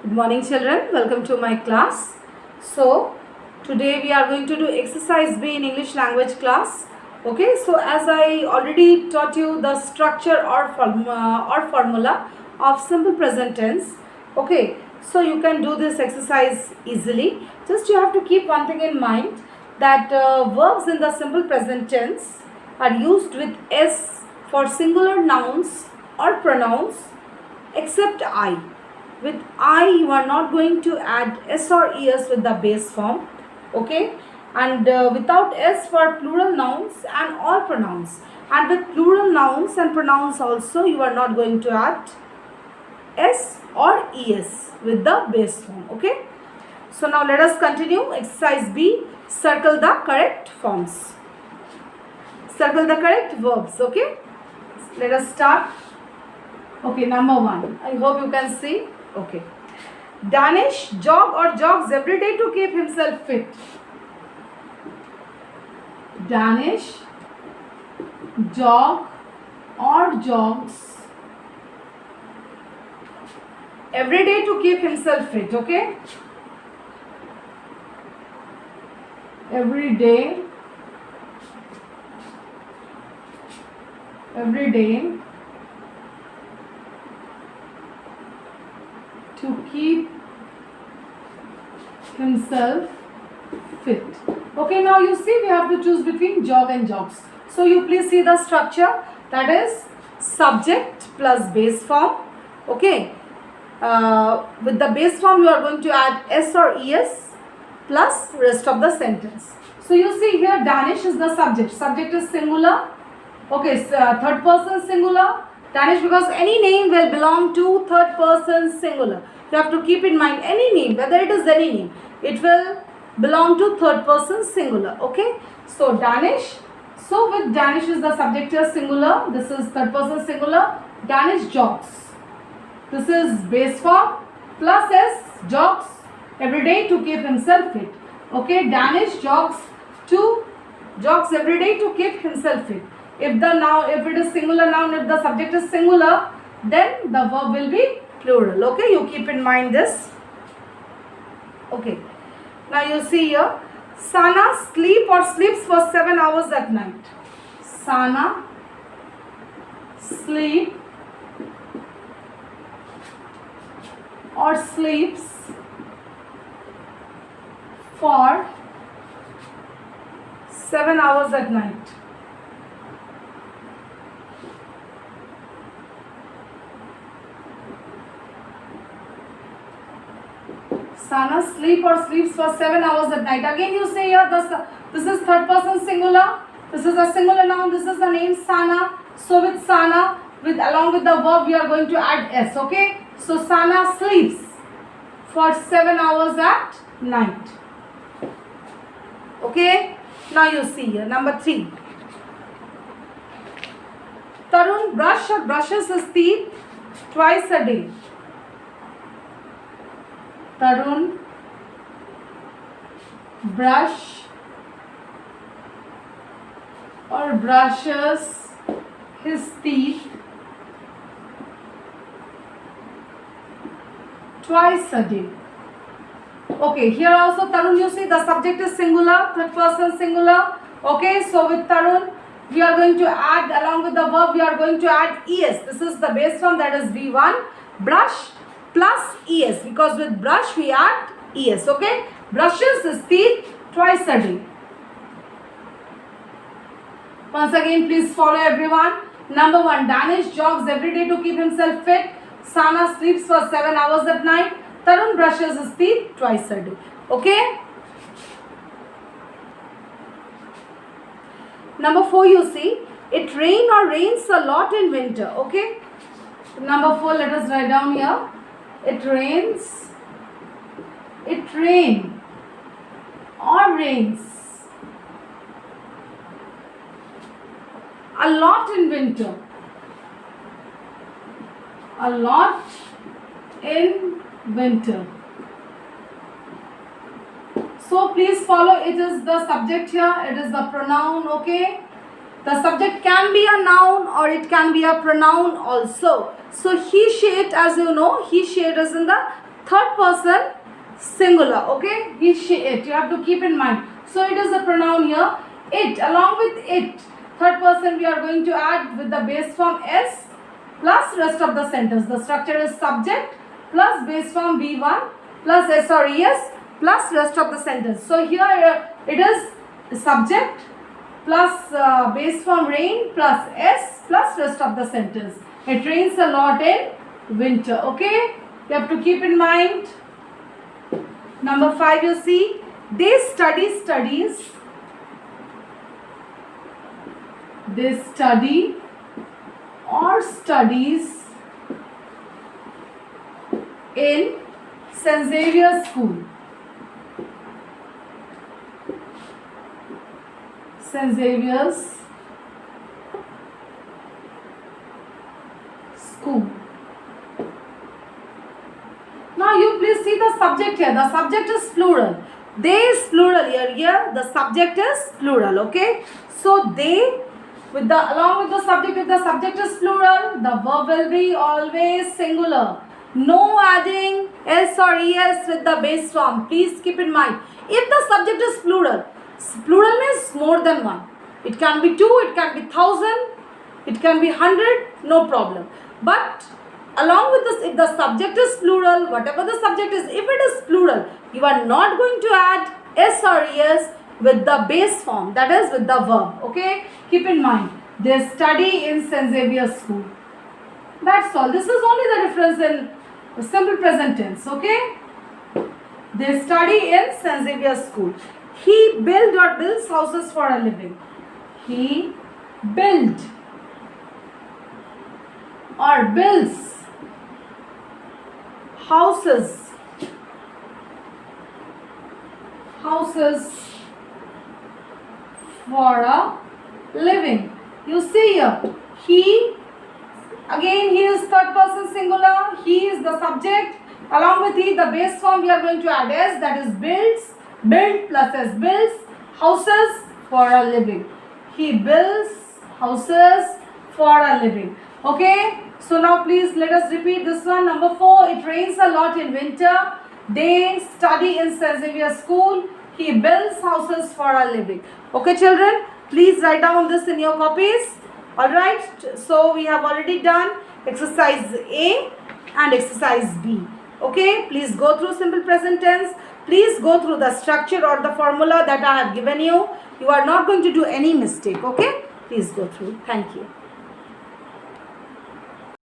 Good morning children, welcome to my class. So today we are going to do exercise B in English language class. Okay, so as I already taught you the structure or formula of simple present tense. Okay, so you can do this exercise easily. Just you have to keep one thing in mind, that verbs in the simple present tense are used with S for singular nouns or pronouns except I. With I, you are not going to add S or ES with the base form. Okay, and without S for plural nouns and all pronouns, and with plural nouns and pronouns also, you are not going to add S or ES with the base form. Okay, so now let us continue. Exercise B, circle the correct forms. Circle the correct verbs. Okay, let us start. Okay, number 1. I hope you can see. Okay. Danish jog or jogs every day to keep himself fit. Danish jog or jogs every day to keep himself fit. Okay. Every day to keep himself fit. Okay, now you see we have to choose between jog and jogs. So you please see the structure, that is subject plus base form. Okay, with the base form you are going to add S or ES plus rest of the sentence. So you see here Danish is the subject. Subject is singular. Okay, third person singular. Danish, because any name will belong to third person singular. You have to keep in mind any name, whether it is any name, it will belong to third person singular. Okay, so Danish. So with Danish is the subject here singular. This is third person singular. Danish jogs. This is base form plus S, jogs every day to keep himself fit. Okay, Danish jogs every day to keep himself fit. If it is singular noun, if the subject is singular, then the verb will be plural. Okay, you keep in mind this. Okay, now you see here, Sana sleeps for 7 hours at night. Sana sleeps for 7 hours at night. Sana sleeps for 7 hours at night. Again you say here, this is third person singular. This is a singular noun. This is the name Sana. So with Sana, along with the verb, we are going to add S. Okay. So Sana sleeps for 7 hours at night. Okay. Now you see here, number 3. Tarun brushes his teeth twice a day. Tarun brushes his teeth twice a day. Okay, here also Tarun, you see the subject is singular, third person singular. Okay, so with Tarun we are going to add, along with the verb, we are going to add ES. This is the base form, that is V1, brush plus ES, because with brush we add ES. Okay, brushes his teeth twice a day. Once again, please follow everyone. Number 1, Danish jogs every day to keep himself fit. Sana sleeps for 7 hours at night. Tarun brushes his teeth twice a day. Okay. Number 4, you see, it rains a lot in winter. Okay. Number 4, let us write down here. It rains a lot in winter. A lot in winter. So please follow, it is the subject here, it is the pronoun. Okay, the subject can be a noun or it can be a pronoun also. So he, she, it, as you know, he, she, it is in the third person singular. Okay, he, she, it. You have to keep in mind. So it is a pronoun here. It. Along with it, third person we are going to add with the base form s plus rest of the sentence. The structure is subject plus base form V1 plus s or es plus rest of the sentence. So here it is subject plus base form rain plus s plus rest of the sentence. It rains a lot in winter. Okay, you have to keep in mind. Number 5, you see, they study studies. They study or studies in St. Xavier's School. St. Xavier's School. Now you please see the subject here. The subject is plural. They is plural here. Here the subject is plural. Okay. So they, with the along with the subject, if the subject is plural, the verb will be always singular. No adding s or es with the base form. Please keep in mind. If the subject is plural, plural means more than one. It can be 2, it can be 1,000, it can be 100, no problem. But along with this, if the subject is plural, whatever the subject is, if it is plural, you are not going to add s or es with the base form, that is with the verb. Okay, keep in mind. They study in St. Xavier's School. That's all. This is only the difference in simple present tense. Okay, they study in St. Xavier's School. He built or builds houses for a living. He built or builds houses for a living. You see here, he, again he is third person singular, he is the subject. Along with he, the base form we are going to add s, that is builds, build plus s, builds houses for a living. He builds houses for a living. Okay, so now please let us repeat this one. Number 4, it rains a lot in winter. They study in St. Xavier's School. He builds houses for a living. Okay children, please write down this in your copies. Alright, so we have already done exercise A and exercise B. Okay, please go through simple present tense. Please go through the structure or the formula that I have given you. You are not going to do any mistake. Okay, please go through. Thank you.